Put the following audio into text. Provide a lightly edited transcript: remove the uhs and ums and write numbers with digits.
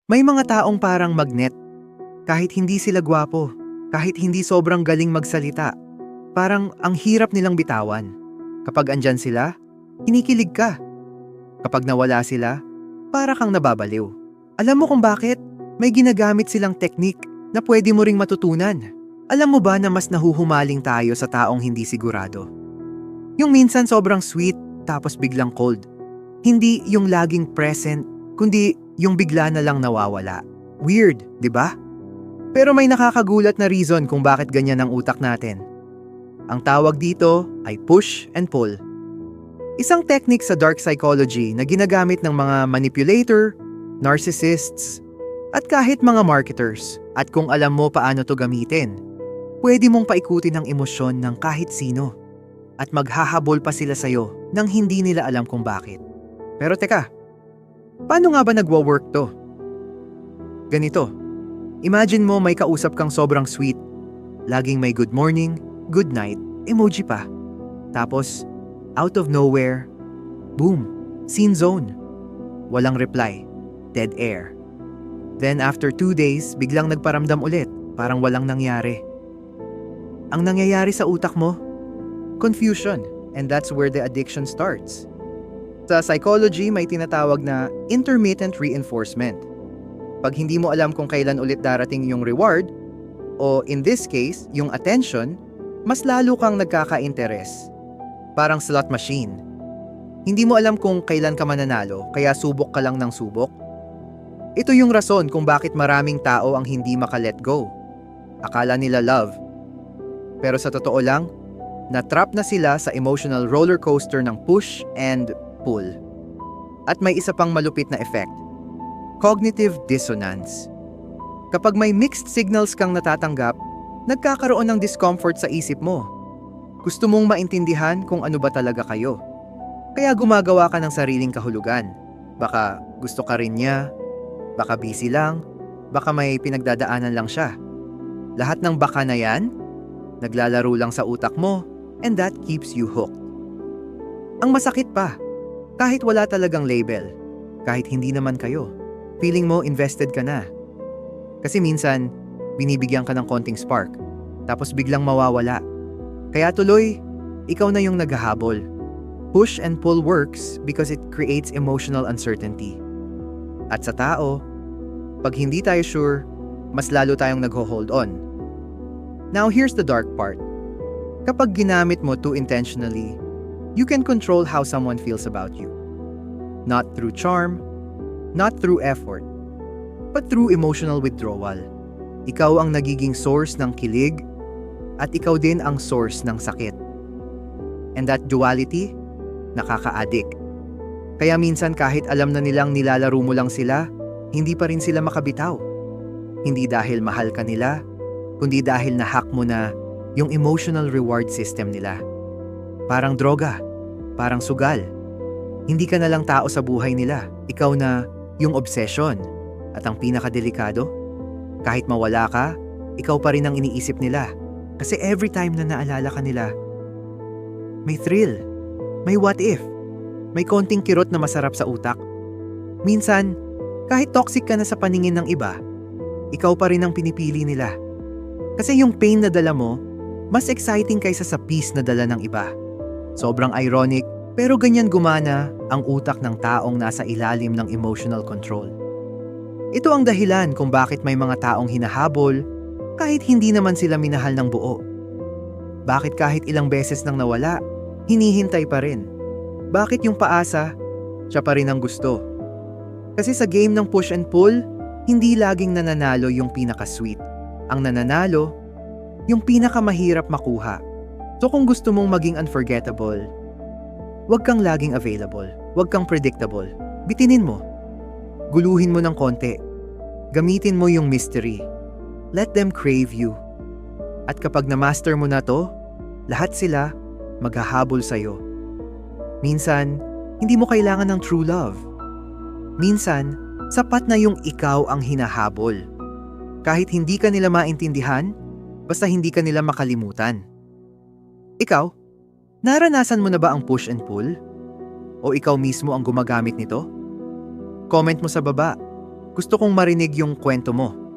May mga taong parang magnet. Kahit hindi sila gwapo, kahit hindi sobrang galing magsalita, parang ang hirap nilang bitawan. Kapag andyan sila, kinikilig ka. Kapag nawala sila, para kang nababaliw. Alam mo kung bakit? May ginagamit silang teknik na pwede mo ring matutunan. Alam mo ba na mas nahuhumaling tayo sa taong hindi sigurado? Yung minsan sobrang sweet tapos biglang cold. Hindi yung laging present, kundi yung bigla na lang nawawala. Weird, di ba? Pero may nakakagulat na reason kung bakit ganyan ang utak natin. Ang tawag dito ay push and pull. Isang technique sa dark psychology na ginagamit ng mga manipulator, narcissists, at kahit mga marketers. At kung alam mo paano to gamitin, pwede mong paikutin ang emosyon ng kahit sino. At maghahabol pa sila sa'yo nang hindi nila alam kung bakit. Pero teka, paano nga ba nagwa-work to? Ganito, imagine mo may kausap kang sobrang sweet. Laging may good morning, good night, emoji pa. Tapos, out of nowhere, boom, scene zone. Walang reply, dead air. Then after 2 days, biglang nagparamdam ulit, parang walang nangyari. Ang nangyayari sa utak mo? Confusion, and that's where the addiction starts. Sa psychology, may tinatawag na intermittent reinforcement. Pag hindi mo alam kung kailan ulit darating yung reward, o in this case, yung attention, mas lalo kang nagkaka-interes. Parang slot machine. Hindi mo alam kung kailan ka mananalo, kaya subok ka lang ng subok. Ito yung rason kung bakit maraming tao ang hindi maka-let go. Akala nila love. Pero sa totoo lang, na-trap na sila sa emotional roller coaster ng push and pull. At may isa pang malupit na effect. Cognitive dissonance. Kapag may mixed signals kang natatanggap, nagkakaroon ng discomfort sa isip mo. Gusto mong maintindihan kung ano ba talaga kayo. Kaya gumagawa ka ng sariling kahulugan. Baka gusto ka rin niya, baka busy lang, baka may pinagdadaanan lang siya. Lahat ng baka na yan, naglalaro lang sa utak mo, and that keeps you hooked. Ang masakit pa, kahit wala talagang label, kahit hindi naman kayo, feeling mo invested ka na. Kasi minsan, binibigyan ka ng konting spark, tapos biglang mawawala. Kaya tuloy, ikaw na yung naghahabol. Push and pull works because it creates emotional uncertainty. At sa tao, pag hindi tayo sure, mas lalo tayong nagho-hold on. Now here's the dark part. Kapag ginamit mo too intentionally, you can control how someone feels about you. Not through charm, not through effort, but through emotional withdrawal. Ikaw ang nagiging source ng kilig, at ikaw din ang source ng sakit. And that duality, nakaka-addict. Kaya minsan kahit alam na nilang nilalaro mo lang sila, hindi pa rin sila makabitaw. Hindi dahil mahal ka nila, kundi dahil na-hack mo na yung emotional reward system nila. Parang droga, parang sugal. Hindi ka na lang tao sa buhay nila, ikaw na yung obsession. At ang pinakadelikado, kahit mawala ka, ikaw pa rin ang iniisip nila. Kasi every time na naalala ka nila, may thrill, may what if, may konting kirot na masarap sa utak. Minsan, kahit toxic ka na sa paningin ng iba, ikaw pa rin ang pinipili nila. Kasi yung pain na dala mo, mas exciting kaysa sa peace na dala ng iba. Sobrang ironic, pero ganyan gumana ang utak ng taong nasa ilalim ng emotional control. Ito ang dahilan kung bakit may mga taong hinahabol kahit hindi naman sila minahal ng buo. Bakit kahit ilang beses nang nawala, hinihintay pa rin? Bakit yung paasa, siya pa rin ang gusto? Kasi sa game ng push and pull, hindi laging nananalo yung pinaka-sweet. Ang nananalo, yung pinaka-mahirap makuha. So kung gusto mong maging unforgettable, wag kang laging available, wag kang predictable. Bitinin mo. Guluhin mo ng konti. Gamitin mo yung mystery. Let them crave you. At kapag na-master mo na to, lahat sila maghahabol sa'yo. Minsan, hindi mo kailangan ng true love. Minsan, sapat na yung ikaw ang hinahabol. Kahit hindi ka nila maintindihan, basta hindi ka nila makalimutan. Ikaw, naranasan mo na ba ang push and pull? O ikaw mismo ang gumagamit nito? Comment mo sa baba Gusto kong marinig yung kwento mo.